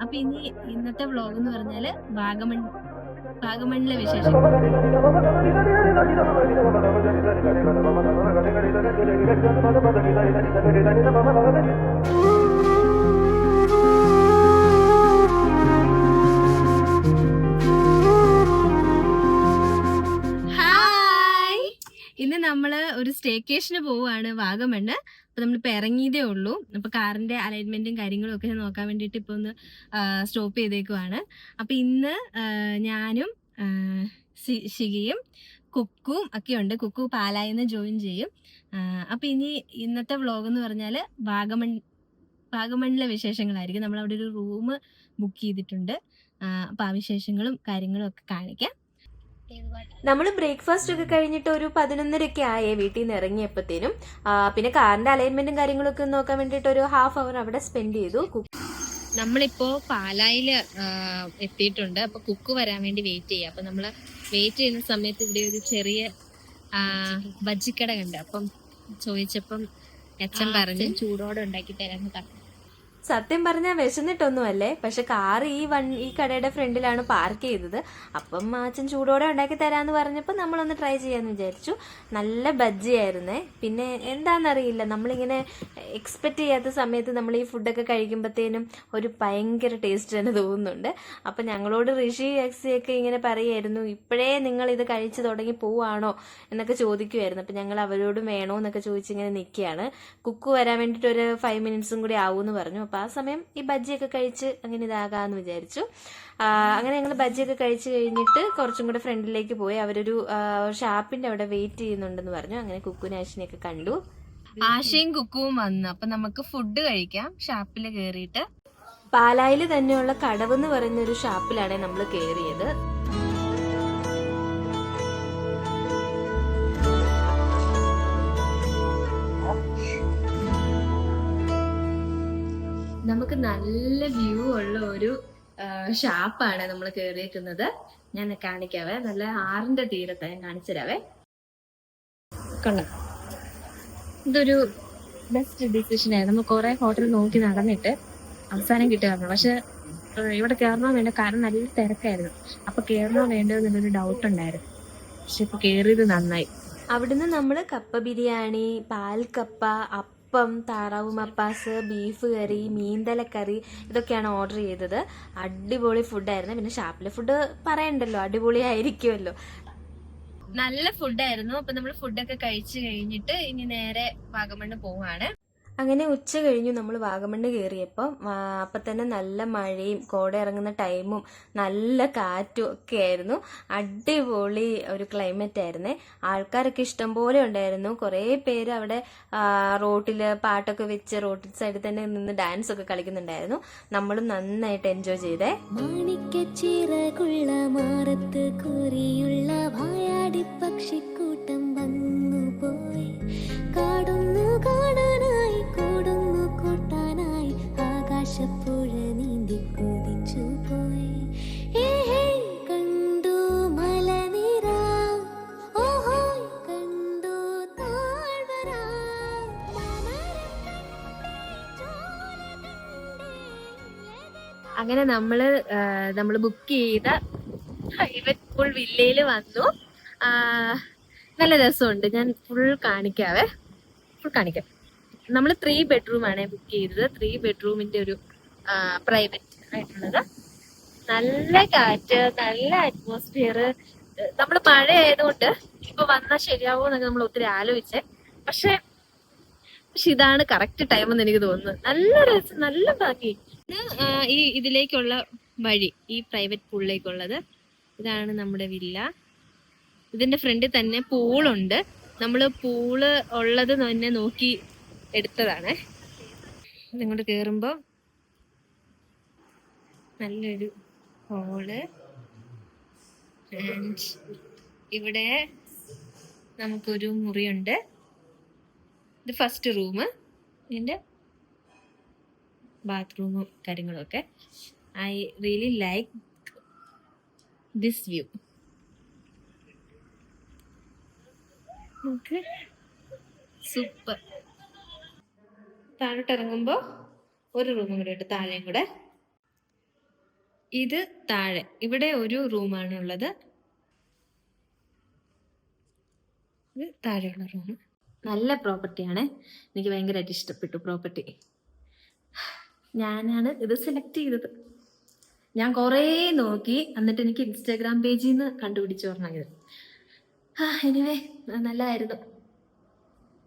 അപ്പൊ ഇനി ഇന്നത്തെ വ്ലോഗ് എന്ന് പറഞ്ഞാല് വാഗമണിലെ വിശേഷം. ഇന്ന് നമ്മള് ഒരു സ്റ്റേക്കേഷന് പോവുകയാണ് വാഗമണ്. അപ്പൊ നമ്മളിപ്പോ ഇറങ്ങിയതേ ഉള്ളൂ. അപ്പൊ കാറിന്റെ അലൈൻമെന്റും കാര്യങ്ങളും ഒക്കെ നോക്കാൻ വേണ്ടിട്ട് ഇപ്പൊ ഒന്ന് സ്റ്റോപ്പ് ചെയ്തേക്കുവാണ്. അപ്പൊ ഇന്ന് ഞാനും ഷിഗയും കുക്കും ഒക്കെ ഉണ്ട്. കുക്കു പാലായിന്ന് ജോയിൻ ചെയ്യും. അപ്പൊ ഇനി ഇന്നത്തെ വ്ലോഗ് എന്ന് പറഞ്ഞാല് വാഗമണിലെ വിശേഷങ്ങളായിരിക്കും. നമ്മൾ അവിടെ ഒരു റൂം ബുക്ക് ചെയ്തിട്ടുണ്ട്. അപ്പൊ ആ വിശേഷങ്ങളും കാര്യങ്ങളും ഒക്കെ കാണിക്കാം. നമ്മൾ ബ്രേക്ക്ഫാസ്റ്റ് ഒക്കെ കഴിഞ്ഞിട്ട് ഒരു 11:30 ആയേ വീട്ടിൽ നിന്ന് ഇറങ്ങിയപ്പോഴത്തേനും. പിന്നെ കാറിന്റെ അലൈൻമെന്റും കാര്യങ്ങളൊക്കെ നോക്കാൻ വേണ്ടിട്ട് ഒരു ഹാഫ് അവർ അവിടെ സ്പെൻഡ് ചെയ്തു. നമ്മളിപ്പോ പാലായില് എത്തിയിട്ടുണ്ട്. അപ്പൊ കുക്ക് വരാൻ വേണ്ടി വെയിറ്റ് ചെയ്യാം. അപ്പൊ നമ്മള് വെയിറ്റ് ചെയ്യുന്ന സമയത്ത് ഇവിടെ ഒരു ചെറിയ ബജ്ജിക്കട കണ്ട്. അപ്പം ചോദിച്ചപ്പം അച്ഛൻ പറഞ്ഞു ചൂടോടെ ഉണ്ടാക്കി തരാന്ന് പറഞ്ഞു. സത്യം പറഞ്ഞാൽ വിശന്നിട്ടൊന്നുമല്ലേ, പക്ഷെ കാർ ഈ കടയുടെ ഫ്രണ്ടിലാണ് പാർക്ക് ചെയ്തത്. അപ്പം അച്ഛൻ ചൂടോടെ ഉണ്ടാക്കി തരാന്ന് പറഞ്ഞപ്പോൾ നമ്മളൊന്ന് ട്രൈ ചെയ്യാന്ന് വിചാരിച്ചു. നല്ല ബജ്ജിയായിരുന്നേ. പിന്നെ എന്താണെന്നറിയില്ല, നമ്മളിങ്ങനെ എക്സ്പെക്ട് ചെയ്യാത്ത സമയത്ത് നമ്മൾ ഈ ഫുഡൊക്കെ കഴിക്കുമ്പോഴത്തേനും ഒരു ഭയങ്കര ടേസ്റ്റ് തന്നെ തോന്നുന്നുണ്ട്. അപ്പം ഞങ്ങളോട് ഋഷി എക്സിയൊക്കെ ഇങ്ങനെ പറയായിരുന്നു, ഇപ്പോഴേ നിങ്ങൾ ഇത് കഴിച്ചു തുടങ്ങി പോവാണോ എന്നൊക്കെ ചോദിക്കുമായിരുന്നു. അപ്പം ഞങ്ങൾ അവരോടും വേണോ എന്നൊക്കെ ചോദിച്ചിങ്ങനെ നിൽക്കുകയാണ്. കുക്ക് വരാൻ വേണ്ടിയിട്ട് ഒരു 5 മിനിറ്റ്സും കൂടി ആവുമെന്ന് പറഞ്ഞു. അപ്പൊ ആ സമയം ഈ ബജ്ജിയൊക്കെ കഴിച്ച് അങ്ങനെ ഇതാകാന്ന് വിചാരിച്ചു. അങ്ങനെ ഞങ്ങൾ ബജ്ജിയൊക്കെ കഴിച്ച് കഴിഞ്ഞിട്ട് കുറച്ചും കൂടെ ഫ്രണ്ടിലേക്ക് പോയി. അവരൊരു ഷാപ്പിന്റെ അവിടെ വെയിറ്റ് ചെയ്യുന്നുണ്ടെന്ന് പറഞ്ഞു. അങ്ങനെ കുക്കുവിനെ ആശിനെയൊക്കെ കണ്ടു. ആശയും കുക്കുവും വന്നു. അപ്പൊ നമുക്ക് ഫുഡ് കഴിക്കാം ഷാപ്പില് കേറിയിട്ട്. പാലായിൽ തന്നെയുള്ള കടവ് എന്ന് പറയുന്ന ഒരു ഷാപ്പിലാണ് നമ്മൾ കേറിയത്. നമുക്ക് നല്ല വ്യൂ ഉള്ള ഒരു ഷാപ്പാണ് നമ്മൾ കയറിയേക്കുന്നത്. ഞാൻ കാണിക്കാവേ. നല്ല ആറിന്റെ തീരത്ത് ഞാൻ കാണിച്ചു തരാവേ. കൊള്ളാം. ഇതൊരു ബെസ്റ്റ് ഡിസിഷൻ ആയിരുന്നു. നമ്മൾ കുറെ ഹോട്ടൽ നോക്കി നടന്നിട്ട് അവസാനം കിട്ടുമായിരുന്നു. പക്ഷെ ഇവിടെ കയറണോ വേണ്ട, കാരണം നല്ല തിരക്കായിരുന്നു. അപ്പൊ കയറണോ വേണ്ടോ എന്നുള്ളൊരു ഡൗട്ട് ഉണ്ടായിരുന്നു. പക്ഷെ ഇപ്പൊ കയറിയത് നന്നായി. അവിടുന്ന് നമ്മൾ കപ്പ ബിരിയാണി, പാൽക്കപ്പ, അപ്പം, താറാവ് മപ്പാസ്, ബീഫ് കറി, മീൻതലക്കറി ഇതൊക്കെയാണ് ഓർഡർ ചെയ്തത്. അടിപൊളി ഫുഡായിരുന്നു. പിന്നെ ഷാപ്പിലെ ഫുഡ് പറയണ്ടല്ലോ, അടിപൊളി ആയിരിക്കുമല്ലോ. നല്ല ഫുഡായിരുന്നു. അപ്പൊ നമ്മൾ ഫുഡൊക്കെ കഴിച്ചു കഴിഞ്ഞിട്ട് ഇനി നേരെ വാഗമണ് പോവാണ്. അങ്ങനെ ഉച്ച കഴിഞ്ഞു നമ്മൾ വാഗമണ്ണ് കയറിയപ്പം അപ്പം തന്നെ നല്ല മഴയും കോട ഇറങ്ങുന്ന ടൈമും നല്ല കാറ്റും ഒക്കെ ആയിരുന്നു. അടിപൊളി ഒരു ക്ലൈമറ്റ് ആയിരുന്നേ. ആൾക്കാരൊക്കെ ഇഷ്ടം പോലെ ഉണ്ടായിരുന്നു. കുറേ പേര് അവിടെ റോട്ടിൽ പാട്ടൊക്കെ വെച്ച് റോഡ് സൈഡിൽ തന്നെ നിന്ന് ഡാൻസ് ഒക്കെ കളിക്കുന്നുണ്ടായിരുന്നു. നമ്മളും നന്നായിട്ട് എൻജോയ് ചെയ്തേ. പക്ഷിക്കൂട്ടം വന്നു പോയി, കാടുന്നു കാണാനായി കൂടുന്നു കൂട്ടാനായി, ആകാശപ്പുഴ നീന്തി കുതിച്ചു പോയി. കണ്ടു മലനിര, ഓഹോ കണ്ടു താഴ്വര. അങ്ങനെ നമ്മള് ബുക്ക് ചെയ്ത പ്രൈവറ്റ് പൂൾ വില്ലയില് വന്നു. നല്ല രസമുണ്ട്. ഞാൻ ഫുൾ കാണിക്കാം. നമ്മൾ 3 ബെഡ്റൂം ആണ് ബുക്ക് ചെയ്തത്. 3 ബെഡ്റൂമിന്റെ ഒരു പ്രൈവറ്റ് ആയിട്ടുള്ളത്. നല്ല കാറ്റ്, നല്ല അറ്റ്മോസ്ഫിയർ. നമ്മൾ മഴ ആയതുകൊണ്ട് ഇപ്പൊ വന്നാൽ ശരിയാവോ എന്നൊക്കെ നമ്മൾ ഒത്തിരി ആലോചിച്ചേ. പക്ഷെ ഇതാണ് കറക്റ്റ് ടൈം എന്ന് എനിക്ക് തോന്നുന്നു. നല്ല രസം, നല്ല ഭംഗി. ഈ ഇതിലേക്കുള്ള വഴി, ഈ പ്രൈവറ്റ് പൂളിലേക്കുള്ളത്. ഇതാണ് നമ്മുടെ വില്ല. ഇതിന്റെ ഫ്രണ്ടിൽ തന്നെ പൂളുണ്ട്. നമ്മള് പൂള് ഉള്ളത് തന്നെ നോക്കി എടുത്തതാണ്. ഇങ്ങോട്ട് കേറുമ്പോ നല്ലൊരു ഹോള്. ഇവിടെ നമുക്കൊരു മുറിയുണ്ട്. ഇത് ഫസ്റ്റ് റൂം. ഇതിന്റെ ബാത്റൂമും കാര്യങ്ങളും ഒക്കെ. I really like this view. Super. താഴോട്ട് ഇറങ്ങുമ്പോൾ ഒരു റൂമും കൂടെ ഉണ്ട്, താഴെയും കൂടെ. ഇത് താഴെ, ഇവിടെ ഒരു റൂമാണ് ഉള്ളത്. ഇത് താഴെയുള്ള റൂം. നല്ല പ്രോപ്പർട്ടിയാണ്, എനിക്ക് ഭയങ്കരമായിട്ട് ഇഷ്ടപ്പെട്ടു പ്രോപ്പർട്ടി. ഞാനാണ് ഇത് സെലക്ട് ചെയ്തത്. ഞാൻ കുറേ നോക്കി, എന്നിട്ട് എനിക്ക് ഇൻസ്റ്റാഗ്രാം പേജിൽ നിന്ന് കണ്ടുപിടിച്ച് പറഞ്ഞത്. എനിവേ നല്ലതായിരുന്നു.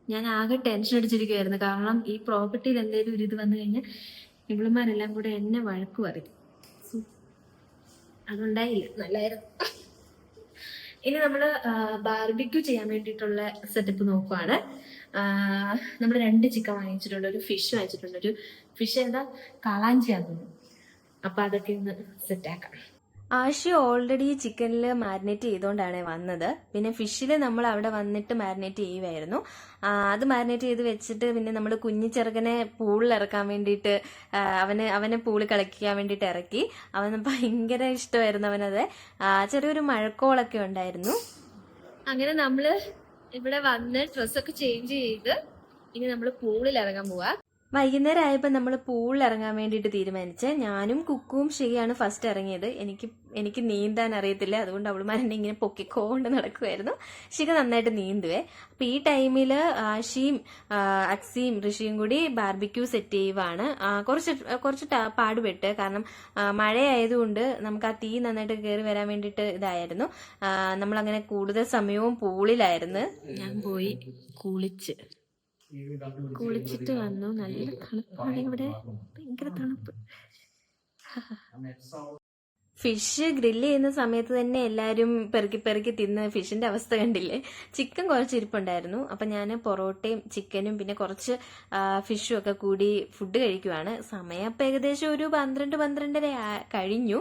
ഞാൻ ആകെ ടെൻഷൻ അടിച്ചിരിക്കുമായിരുന്നു, കാരണം ഈ പ്രോപ്പർട്ടിയിൽ എന്തെങ്കിലും ഒരു ഇത് വന്നു കഴിഞ്ഞാൽ ഇവളുമാരെല്ലാം കൂടെ എന്നെ വഴക്ക് പറയും. അതുണ്ടായില്ല, നല്ലായിരുന്നു. ഇനി നമ്മൾ ബാർബിക്യൂ ചെയ്യാൻ വേണ്ടിയിട്ടുള്ള സെറ്റപ്പ് നോക്കുവാണ്. നമ്മൾ 2 ചിക്കൻ വാങ്ങിച്ചിട്ടുണ്ട്, ഒരു ഫിഷ് വാങ്ങിച്ചിട്ടുണ്ട്. ഒരു ഫിഷ് എന്താ കാളാഞ്ചിയാന്ന് തോന്നുന്നു. അപ്പൊ അതൊക്കെ ഒന്ന് സെറ്റാക്കാം. ആഷി ഓൾറെഡി ചിക്കനിൽ മാരിനേറ്റ് ചെയ്തുകൊണ്ടാണ് വന്നത്. പിന്നെ ഫിഷിൽ നമ്മൾ അവിടെ വന്നിട്ട് മാരിനേറ്റ് ചെയ്യുമായിരുന്നു. അത് മാരിനേറ്റ് ചെയ്ത് വെച്ചിട്ട് പിന്നെ നമ്മൾ കുഞ്ഞിച്ചെറുക്കനെ പൂളിൽ ഇറക്കാൻ വേണ്ടിയിട്ട് അവനെ പൂളിൽ കളിക്കാൻ വേണ്ടിയിട്ട് ഇറക്കി. അവന് ഭയങ്കര ഇഷ്ടമായിരുന്നു അവനത്. ചെറിയൊരു മഴക്കോളൊക്കെ ഉണ്ടായിരുന്നു. അങ്ങനെ നമ്മള് ഇവിടെ വന്ന് ഡ്രസ്സൊക്കെ ചേഞ്ച് ചെയ്ത് ഇനി നമ്മൾ പൂളിൽ ഇറങ്ങാൻ പോവാ. വൈകുന്നേരം ആയപ്പോൾ നമ്മൾ പൂളിൽ ഇറങ്ങാൻ വേണ്ടിയിട്ട് തീരുമാനിച്ച് ഞാനും കുക്കുവും ഷികയാണ് ഫസ്റ്റ് ഇറങ്ങിയത്. എനിക്ക് നീന്താൻ അറിയത്തില്ല, അതുകൊണ്ട് അവളുമാരെന്നെ ഇങ്ങനെ പൊക്കിക്കൊണ്ട് നടക്കുമായിരുന്നു. ഷിക നന്നായിട്ട് നീന്തുവേ. അപ്പം ഈ ടൈമിൽ ആഷിയും അക്സിയും ഋഷിയും കൂടി ബാർബിക്യൂ സെറ്റ് ചെയ്യുവാണ്. കുറച്ച് പാടുപെട്ട്, കാരണം മഴയായതുകൊണ്ട് നമുക്ക് ആ തീ നന്നായിട്ട് കയറി വരാൻ വേണ്ടിയിട്ട് ഇതായിരുന്നു. നമ്മളങ്ങനെ കൂടുതൽ സമയവും പൂളിലായിരുന്നു. ഞാൻ പോയി കുളിച്ചിട്ട് വന്നു. നല്ല തണുപ്പാണ് ഇവിടെ, ഭയങ്കര തണുപ്പ്. ഫിഷ് ഗ്രില്ല് ചെയ്യുന്ന സമയത്ത് തന്നെ എല്ലാവരും പെറുക്കി തിന്ന് ഫിഷിന്റെ അവസ്ഥ കണ്ടില്ലേ. ചിക്കൻ കുറച്ച് ഇരിപ്പുണ്ടായിരുന്നു. അപ്പം ഞാൻ പൊറോട്ടയും ചിക്കനും പിന്നെ കുറച്ച് ഫിഷും ഒക്കെ കൂടി ഫുഡ് കഴിക്കുവാണ്. സമയം അപ്പം ഏകദേശം ഒരു 12-12:30 കഴിഞ്ഞു.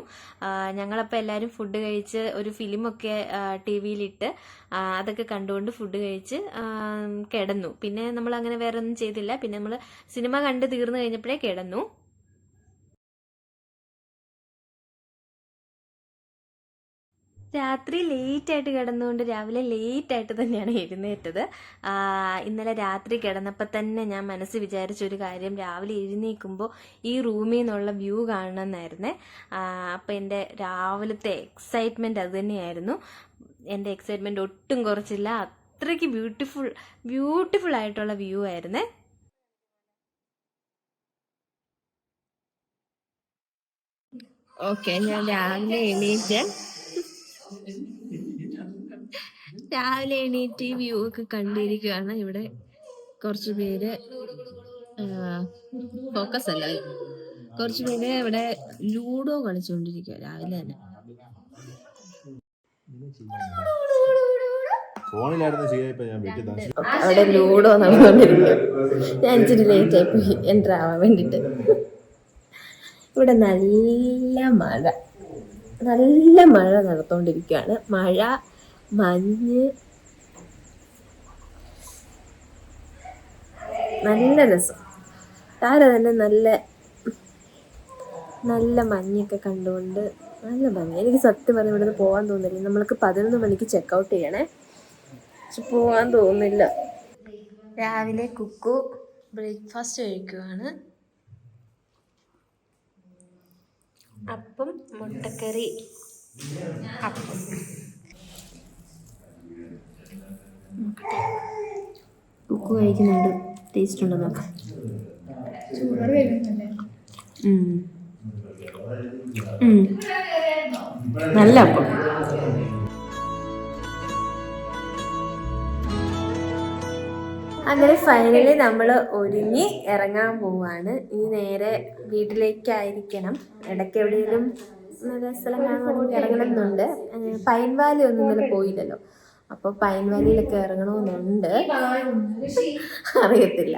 ഞങ്ങളപ്പോൾ എല്ലാവരും ഫുഡ് കഴിച്ച് ഒരു ഫിലിമൊക്കെ TV-യിലിട്ട് അതൊക്കെ കണ്ടുകൊണ്ട് ഫുഡ് കഴിച്ച് കിടന്നു. പിന്നെ നമ്മൾ അങ്ങനെ വേറെ ഒന്നും ചെയ്തില്ല. പിന്നെ നമ്മൾ സിനിമ കണ്ട് തീർന്നു കഴിഞ്ഞപ്പോഴേ കിടന്നു. രാത്രി ലേറ്റായിട്ട് കിടന്നുകൊണ്ട് രാവിലെ ലേറ്റായിട്ട് തന്നെയാണ് എഴുന്നേറ്റത്. ഇന്നലെ രാത്രി കിടന്നപ്പോൾ തന്നെ ഞാൻ മനസ്സിൽ വിചാരിച്ചൊരു കാര്യം, രാവിലെ എഴുന്നേൽക്കുമ്പോൾ ഈ റൂമിൽ നിന്നുള്ള വ്യൂ കാണണമെന്നായിരുന്നേ. അപ്പം എൻ്റെ രാവിലത്തെ എക്സൈറ്റ്മെൻറ്റ് അത് തന്നെയായിരുന്നു. എൻ്റെ എക്സൈറ്റ്മെൻറ്റ് ഒട്ടും കുറച്ചില്ല. അത്രയ്ക്ക് ബ്യൂട്ടിഫുൾ ആയിട്ടുള്ള വ്യൂ ആയിരുന്നേ. ഓക്കെ, ഞാൻ രാവിലെ എണീറ്റ് വ്യൂ ഒക്കെ കണ്ടിരിക്കുകയാണ്. ഇവിടെ കുറച്ച് പേര് ഫോക്കസ് അല്ല, കുറച്ച് പേര് ഇവിടെ ലൂഡോ കളിച്ചുകൊണ്ടിരിക്കുക രാവിലെ തന്നെ. അവിടെ ലൂഡോ നടന്നുകൊണ്ടിരിക്കുക. ഞാൻ ഇച്ചിരി ലേറ്റ് ആയിപ്പോയി എൻ്റർ ആവാൻ വേണ്ടിട്ട്. ഇവിടെ നല്ല മഴ നടന്നുകൊണ്ടിരിക്കുകയാണ്. മഴ, മഞ്ഞ്, നല്ല രസം. താഴെ തന്നെ നല്ല മഞ്ഞൊക്കെ കണ്ടുകൊണ്ട് നല്ല ഭംഗി. എനിക്ക് സത്യം പറഞ്ഞാൽ ഇവിടെ നിന്ന് പോകാൻ തോന്നുന്നില്ല. നമ്മൾക്ക് 11 മണിക്ക് ചെക്കൗട്ട് ചെയ്യണേ, പക്ഷെ പോകാൻ തോന്നുന്നില്ല. രാവിലെ കുക്കു ബ്രേക്ക്ഫാസ്റ്റ് കഴിക്കുവാണ്. അപ്പം, മുട്ടക്കറി, അപ്പം. കുക്കു കഴിക്കുന്നുണ്ട്, ടേസ്റ്റ് ഉണ്ടോ നോക്കാം. നല്ല അപ്പം. അങ്ങനെ ഫൈനലി നമ്മൾ ഒരുങ്ങി ഇറങ്ങാൻ പോവാണ്. ഇനി നേരെ വീട്ടിലേക്കായിരിക്കണം. ഇടയ്ക്ക് എവിടെയെങ്കിലും നല്ല സ്ഥലം കാണുവാണെങ്കിൽ ഇറങ്ങണം എന്നുണ്ട്. പൈൻ വാലി ഒന്നും ഇന്നലെ പോയില്ലല്ലോ, അപ്പോൾ പൈൻ വാലിയിലൊക്കെ ഇറങ്ങണമെന്നുണ്ട്. അറിയത്തില്ല.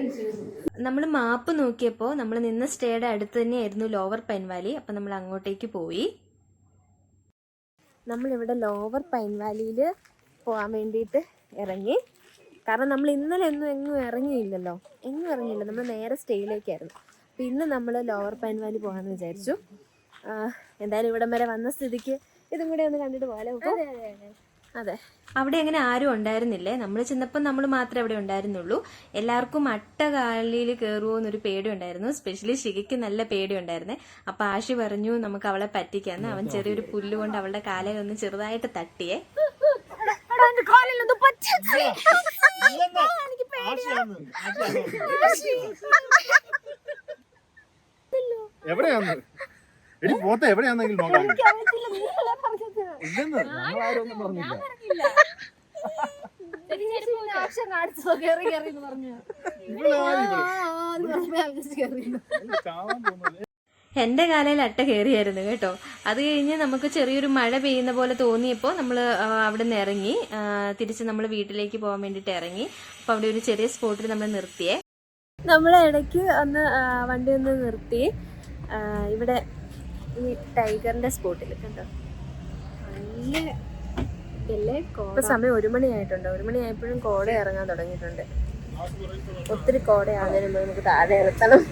നമ്മൾ മാപ്പ് നോക്കിയപ്പോൾ നമ്മൾ നിന്ന സ്റ്റേയുടെ അടുത്ത് തന്നെയായിരുന്നു ലോവർ പൈൻ വാലി. അപ്പം നമ്മൾ അങ്ങോട്ടേക്ക് പോയി. നമ്മളിവിടെ ലോവർ പൈൻ വാലിയിൽ പോകാൻ വേണ്ടിയിട്ട് ഇറങ്ങി. കാരണം നമ്മൾ ഇന്നലെ എങ്ങും ഇറങ്ങിയില്ലല്ലോ, നമ്മൾ നേരെ സ്റ്റേയിലേക്കായിരുന്നു. അപ്പം ഇന്ന് നമ്മൾ ലോവർ പൈൻ വാലി പോകാമെന്ന് വിചാരിച്ചു. എന്തായാലും ഇവിടം വരെ വന്ന സ്ഥിതിക്ക് ഇതും കൂടെ ഒന്ന് കണ്ടിട്ട് പോകാലോ. അതെ, അവിടെ അങ്ങനെ ആരും ഉണ്ടായിരുന്നില്ലേ. നമ്മൾ ചെന്നപ്പോൾ നമ്മൾ മാത്രമേ അവിടെ ഉണ്ടായിരുന്നുള്ളൂ. എല്ലാവർക്കും അട്ടകാലിൽ കയറുമോ എന്നൊരു പേടി ഉണ്ടായിരുന്നു. സ്പെഷ്യലി ഷികയ്ക്ക് നല്ല പേടി ഉണ്ടായിരുന്നേ. അപ്പൊ ആഷി പറഞ്ഞു നമുക്ക് അവളെ പറ്റിക്കാന്ന്. അവൻ ചെറിയൊരു പുല്ല് കൊണ്ട് അവളുടെ കാലയിൽ ഒന്ന് ചെറുതായിട്ട് തട്ടിയേ. എവിടെയാന്ന് എടി പോത്തെ എവിടെയാന്നെങ്കിലും നോക്കാം. ഇല്ലെന്ന് നമ്മളാരൊന്നും പറഞ്ഞില്ല. എന്റെ കാലയിൽ അട്ട കയറിയായിരുന്നു കേട്ടോ. അത് കഴിഞ്ഞ് നമുക്ക് ചെറിയൊരു മഴ പെയ്യുന്ന പോലെ തോന്നിയപ്പോൾ നമ്മൾ അവിടെ നിന്ന് ഇറങ്ങി. തിരിച്ച് നമ്മൾ വീട്ടിലേക്ക് പോകാൻ വേണ്ടിയിട്ട് ഇറങ്ങി. അപ്പൊ അവിടെ ഒരു ചെറിയ സ്പോട്ടിൽ നമ്മൾ നിർത്തിയേ. നമ്മളെ ഇടയ്ക്ക് ഒന്ന് വണ്ടി ഒന്ന് നിർത്തി. ഇവിടെ ഈ ടൈഗറിന്റെ സ്പോട്ടിൽ കണ്ടോ, ഇപ്പൊ സമയം 1 മണിയായിട്ടുണ്ട്. 1 മണിയായപ്പോഴും കോട ഇറങ്ങാൻ തുടങ്ങിയിട്ടുണ്ട്. ഒത്തിരി കോടയാകുന്നതിന് നമുക്ക് താഴെ ഇറത്തണം.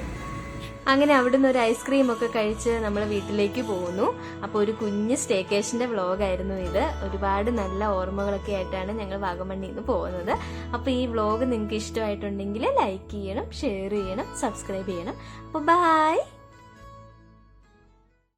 അങ്ങനെ അവിടുന്ന് ഒരു ഐസ്ക്രീം ഒക്കെ കഴിച്ച് നമ്മൾ വീട്ടിലേക്ക് പോകുന്നു. അപ്പോൾ ഒരു കുഞ്ഞ് സ്റ്റേക്കേഷന്റെ വ്ളോഗായിരുന്നു ഇത്. ഒരുപാട് നല്ല ഓർമ്മകളൊക്കെ ആയിട്ടാണ് ഞങ്ങൾ വാഗമണ്ണിൽ നിന്ന് പോകുന്നത്. അപ്പോൾ ഈ വ്ളോഗ് നിങ്ങൾക്ക് ഇഷ്ടമായിട്ടുണ്ടെങ്കിൽ ലൈക്ക് ചെയ്യണം, ഷെയർ ചെയ്യണം, സബ്സ്ക്രൈബ് ചെയ്യണം. അപ്പോൾ ബൈ.